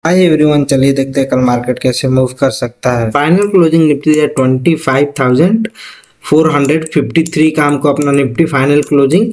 Hi everyone, चलिए देखते हैं कल मार्केट कैसे मूव कर सकता है। फाइनल क्लोजिंग निफ्टी है 25,453 का हमको अपना निफ्टी फाइनल क्लोजिंग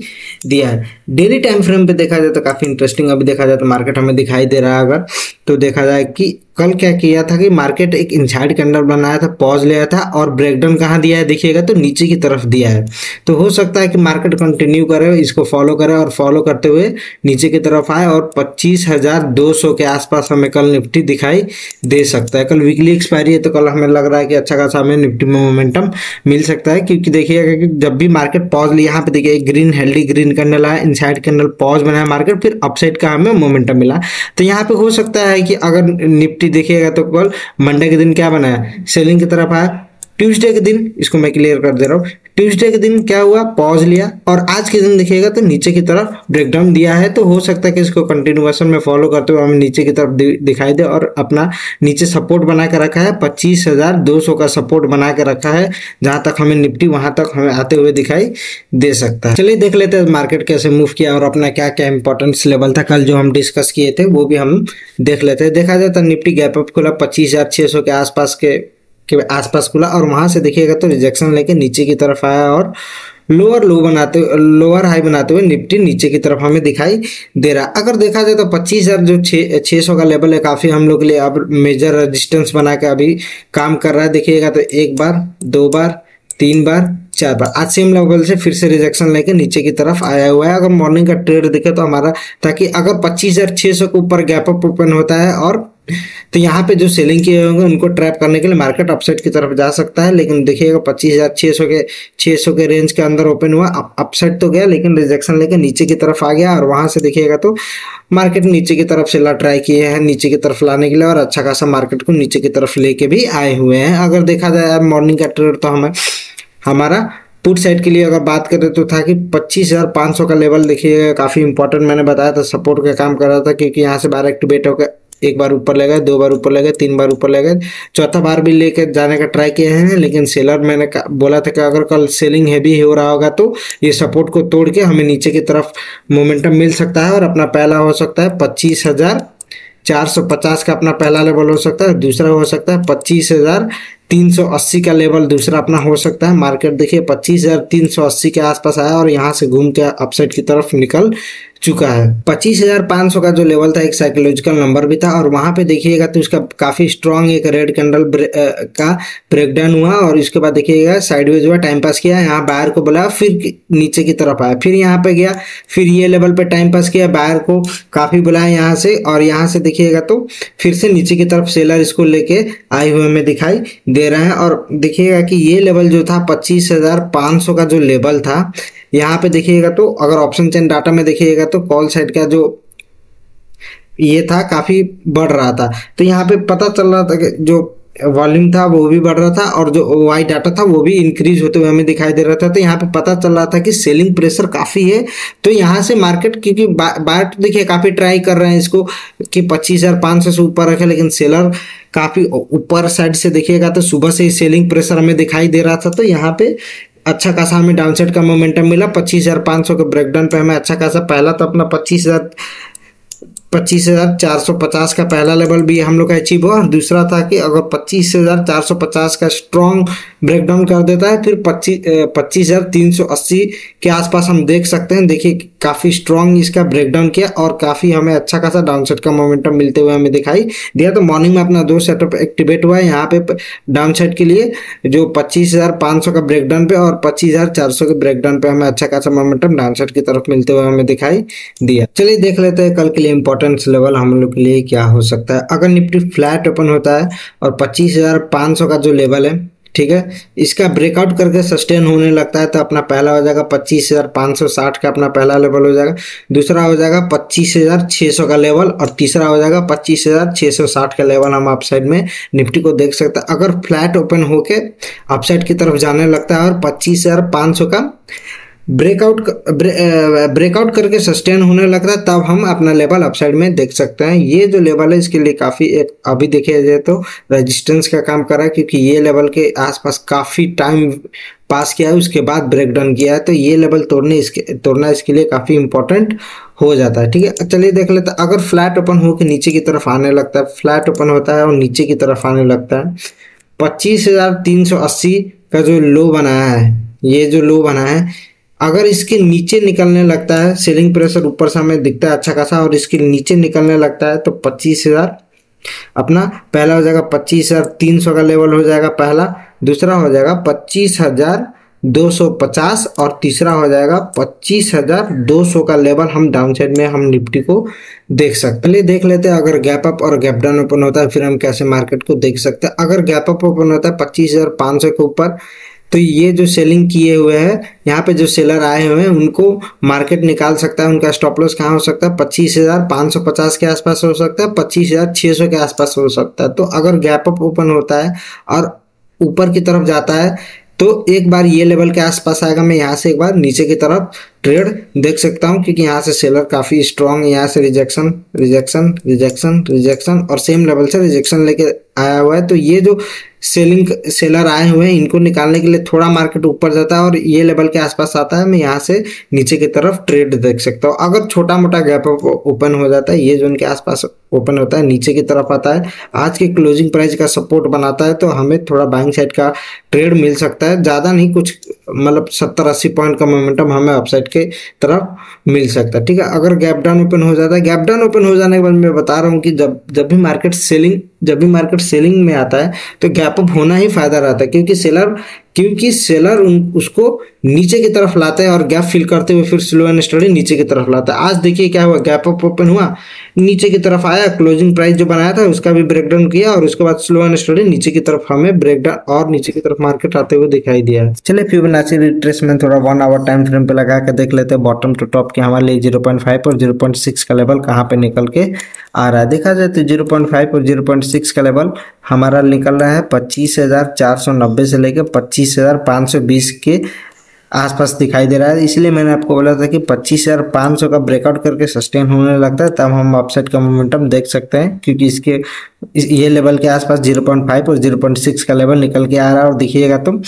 दिया है। डेली टाइम फ्रेम पे देखा जाए तो काफी इंटरेस्टिंग अभी देखा जाए तो मार्केट हमें दिखाई दे रहा है। अगर तो देखा जाए कि कल क्या किया था कि मार्केट एक इनसाइड कैंडल बनाया था, पॉज लिया था और ब्रेकडाउन कहाँ दिया है देखिएगा तो नीचे की तरफ दिया है। तो हो सकता है कि मार्केट कंटिन्यू करे, इसको फॉलो करे और फॉलो करते हुए नीचे की तरफ आए और 25,200 के आसपास हमें कल निफ्टी दिखाई दे सकता है। कल वीकली एक्सपायरी है तो कल हमें लग रहा है कि अच्छा खासा हमें निफ्टी में मोमेंटम मिल सकता है, क्योंकि देखिएगा कि जब भी मार्केट पॉज लिया, यहाँ पे देखिए ग्रीन हेल्दी ग्रीन कैंडल आया, इनसाइड कैंडल पॉज बनाया मार्केट, फिर अपसाइड का हमें मोमेंटम मिला। तो यहाँ पे हो सकता है कि अगर निफ्टी देखिएगा तो कल मंडे के दिन क्या बनाया, सेलिंग की तरफ आया। ट्यूसडे के दिन, इसको मैं क्लियर कर दे रहा हूँ, ट्यूसडे के दिन क्या हुआ, पॉज लिया और आज के दिन देखिएगा तो नीचे की तरफ ब्रेकडाउन दिया है। तो हो सकता है कि इसको कंटिन्यूएशन में फॉलो करते हुए हमें नीचे की तरफ दिखाई दे और अपना नीचे सपोर्ट बना के रखा है, 25,200 का सपोर्ट बना के रखा है। जहां तक हमें निफ्टी वहां तक हमें आते हुए दिखाई दे सकता है। चलिए देख लेते हैं मार्केट कैसे मूव किया और अपना क्या क्या इंपॉर्टेंस लेवल था कल जो हम डिस्कस किए थे वो भी हम देख लेते हैं। देखा जाए तो निफ्टी गैप अप खुला 25,600 के आसपास खुला और वहां से देखिएगा तो रिजेक्शन लेके नीचे की तरफ आया और लोअर हाई बनाते हुए निफ्टी नीचे की तरफ हमें दिखाई दे रहा। अगर देखा जाए तो 25,000 जो 600 का लेवल है काफी हम लोग के लिए अब मेजर रेजिस्टेंस बना के अभी काम कर रहा है। देखिएगा तो एक बार, दो बार, तीन बार, चार बार आज सेम लेवल से फिर से रिजेक्शन लेके नीचे की तरफ आया हुआ है। अगर मॉर्निंग का ट्रेड दिखे तो हमारा, ताकि अगर 25,600 के ऊपर गैप अप ओपन होता है और तो यहाँ पे जो सेलिंग किए होंगे उनको ट्रैप करने के लिए मार्केट अपसाइड की तरफ जा सकता है। लेकिन देखिएगा 25,600 के रेंज के अंदर ओपन हुआ, अपसाइड तो गया लेकिन रिजेक्शन लेके नीचे की तरफ आ गया और वहां से देखिएगा तो मार्केट नीचे की तरफ से ट्राई किए हैं नीचे की तरफ लाने के लिए और अच्छा खासा मार्केट को नीचे की तरफ लेके भी आए हुए हैं। अगर देखा जाए मॉर्निंग का ट्रेड तो हमारा पुट साइड के लिए अगर बात करें तो था कि 25,500 का लेवल देखिए काफी इंपॉर्टेंट, मैंने बताया था सपोर्ट का काम कर रहा था, क्योंकि यहाँ से बार एक्टिवेट होकर एक बार ऊपर ले गए, दो बार ऊपर ले गए, तीन बार ऊपर ले गए, चौथा बार भी लेके जाने का ट्राई किए हैं। लेकिन सेलर मैंने बोला था कि अगर कल सेलिंग हैवी हो रहा होगा तो ये सपोर्ट को तोड़ के हमें नीचे की तरफ मोमेंटम मिल सकता है और अपना पहला हो सकता है 25,450 का अपना पहला लेवल हो सकता है। दूसरा हो सकता है 25,380 का लेवल दूसरा अपना हो सकता है। मार्केट देखिए 25,380 के आसपास आया और यहाँ से घूम के अपसाइड की तरफ निकल चुका है। 25,500 का जो लेवल था एक साइकोलॉजिकल नंबर भी था और वहां पे देखिएगा तो उसका काफी स्ट्रॉन्ग एक रेड कैंडल का ब्रेकडाउन हुआ और इसके बाद देखिएगा साइडवेज हुआ, टाइम पास किया, यहाँ बायर को बुलाया, फिर नीचे की तरफ आया, फिर यहाँ पे गया, फिर ये लेवल पे टाइम पास किया, बायर को काफी बुलाया यहाँ से और यहाँ से देखिएगा तो फिर से नीचे की तरफ सेलर इसको लेके आए हुए हमें दिखाई दे रहे हैं। और देखिएगा कि ये लेवल जो था 25,500 का जो लेवल था, यहाँ पे देखिएगा तो अगर ऑप्शन चेन डाटा में देखिएगा तो कॉल साइड का जो ये था काफी बढ़ रहा था। तो यहाँ पे पता चल रहा था कि जो वॉल्यूम था वो भी बढ़ रहा था और जो वाई डाटा था वो भी इंक्रीज होते हुए हमें दिखाई दे रहा था। तो यहाँ पे पता चल रहा था कि सेलिंग प्रेशर काफी है। तो यहाँ से मार्केट, क्योंकि बायर देखिए काफी ट्राई कर रहे हैं इसको कि 25,500 से ऊपर रखे, लेकिन सेलर काफी ऊपर साइड से देखिएगा तो सुबह से सेलिंग प्रेशर हमें दिखाई दे रहा था। तो यहाँ पे अच्छा खासा हमें डाउनसाइड का मोमेंटम मिला। 25,500 के ब्रेकडाउन पे हमें अच्छा खासा, पहला तो अपना 25,450 का पहला लेवल भी हम लोग का अचीव हुआ और दूसरा था कि अगर 25,450 का स्ट्रॉन्ग ब्रेकडाउन कर देता है फिर 25,380 के आसपास हम देख सकते हैं। देखिए काफी स्ट्रॉन्ग इसका ब्रेकडाउन किया और काफी हमें अच्छा खासा डाउनसाइड का मोमेंटम मिलते हुए हमें दिखाई दिया। तो मॉर्निंग में अपना दो सेटअप एक्टिवेट हुआ है यहाँ पे डाउनसाइड के लिए, जो 25,500 का ब्रेकडाउन पे और 25,400 के ब्रेकडाउन पे हमें अच्छा खासा मोमेंटम डाउनसाइड की तरफ मिलते हुए हमें दिखाई दिया। चलिए देख लेते हैं कल के लिए इंपॉर्टेंस लेवल हम लोग के लिए क्या हो सकता है। अगर निफ्टी फ्लैट ओपन होता है और 25,500 का जो लेवल है, ठीक है, इसका ब्रेकआउट करके सस्टेन होने लगता है तो अपना पहला हो जाएगा 25,560 का अपना पहला लेवल हो जाएगा, दूसरा हो जाएगा 25,600 का लेवल और तीसरा हो जाएगा 25,660 का लेवल। हम अपसाइड में निफ्टी को देख सकते हैं। अगर फ्लैट ओपन होके अपसाइड की तरफ जाने लगता है और 25,500 का ब्रेकआउट करके सस्टेन होने लगता है तब हम अपना लेवल अपसाइड में देख सकते हैं। ये जो लेवल है इसके लिए काफी एक अभी देखिए जाए तो रेजिस्टेंस का काम कर रहा है, क्योंकि ये लेवल के आसपास काफी टाइम पास किया है उसके बाद ब्रेकडाउन किया है। तो ये लेवल तोड़ना इसके लिए काफी इंपॉर्टेंट हो जाता है। ठीक है, चलिए देख लेते हैं। अगर फ्लैट ओपन हो के नीचे की तरफ आने लगता है, फ्लैट ओपन होता है और नीचे की तरफ आने लगता है, 25,380 का जो लो बनाया है, ये जो लो बना है, अगर इसके नीचे निकलने लगता है, सेलिंग प्रेशर ऊपर से हमें दिखता है अच्छा खासा, और इसके नीचे निकलने लगता है तो 25,000 अपना पहला हो जाएगा, 25,300 का लेवल हो जाएगा पहला, दूसरा हो जाएगा 25,250 और तीसरा हो जाएगा 25,200 का लेवल हम डाउन साइड में हम निफ्टी को देख सकते हैं। चलिए देख लेते हैं अगर गैप अप और गैप डाउन ओपन होता है फिर हम कैसे मार्केट को देख सकते हैं। अगर गैप अप ओपन होता है 25,500 के ऊपर, तो ये जो सेलिंग किए हुए हैं, यहाँ पे जो सेलर आए हुए हैं उनको मार्केट निकाल सकता है। उनका स्टॉप लॉस कहाँ हो सकता है, 25,550 के आसपास हो सकता है, 25,600 के आसपास हो सकता है। तो अगर गैप अप ओपन होता है और ऊपर की तरफ जाता है तो एक बार ये लेवल के आसपास आएगा, मैं यहाँ से एक बार नीचे की तरफ ट्रेड देख सकता हूँ, क्योंकि यहाँ से सेलर काफी स्ट्रांग, यहाँ से रिजेक्शन रिजेक्शन रिजेक्शन रिजेक्शन और सेम लेवल से रिजेक्शन लेके आया हुआ है। तो ये जो सेलर आए हुए हैं इनको निकालने के लिए थोड़ा मार्केट ऊपर जाता है और ये लेवल के आसपास आता है, मैं यहाँ से नीचे की तरफ ट्रेड देख सकता हूँ। अगर छोटा मोटा गैप ओपन हो जाता है, ये जोन के आसपास ओपन होता है, नीचे की तरफ आता है, आज के क्लोजिंग प्राइस का सपोर्ट बनाता है, तो हमें थोड़ा बाइंग साइड का ट्रेड मिल सकता है। ज्यादा नहीं, कुछ मतलब 70-80 पॉइंट का मोमेंटम हमें अपसाइड के तरफ मिल सकता है। ठीक है, अगर गैप डाउन ओपन हो जाता है, गैप डाउन ओपन हो जाने के बाद मैं बता रहा हूँ कि जब भी मार्केट सेलिंग में आता है तो गैप अप होना ही फायदा रहता है, क्योंकि सेलर उसको नीचे की तरफ लाते हैं और गैप फिल करते हुए फिर स्लो एंड स्टडी नीचे की तरफ लाता है। आज देखिए क्या हुआ, गैप अप ओपन हुआ, नीचे की तरफ आया, क्लोजिंग प्राइस जो बनाया था उसका भी ब्रेकडाउन किया और उसके बाद स्लो एंड स्टडी नीचे की तरफ हमें ब्रेकडाउन और नीचे की तरफ मार्केट आते हुए दिखाई दिया है। चलिए फिबोनाची रिट्रेसमेंट थोड़ा 1 आवर टाइम फ्रेम पे लगा के देख लेते हैं बॉटम टू टॉप के हमारे लिए 0.5 और 0.6 का लेवल कहाँ पे निकल के आ रहा है। देखा जाए तो 0.5 और 0.6 का लेवल हमारा निकल रहा है 25,490 से लेकर 25,520 के आसपास दिखाई दे रहा है। इसलिए मैंने आपको बोला था कि 25,500 का ब्रेकआउट करके सस्टेन होने लगता है तब हम अपसाइड का मोमेंटम देख सकते हैं, क्योंकि ये लेवल के आसपास 0.5 और 0.6 का लेवल निकल के आ रहा है। और देखिएगा तो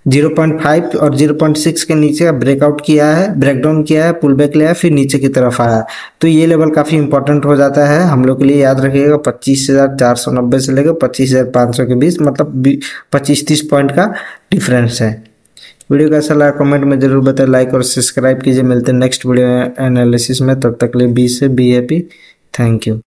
0.5 और 0.6 के नीचे का ब्रेकआउट किया है, ब्रेकडाउन किया है, पुल बैक लिया है, फिर नीचे की तरफ आया, तो ये लेवल काफी इंपॉर्टेंट हो जाता है हम लोग के लिए। याद रखिएगा 25,490 से लेकर 25,500 के बीच, मतलब 25-30 पॉइंट का डिफरेंस है। वीडियो कैसा लगा कमेंट में जरूर बताएं, लाइक और सब्सक्राइब कीजिए। मिलते हैं नेक्स्ट वीडियो एनालिसिस में, तब तक के लिए बी हैप्पी। Thank you.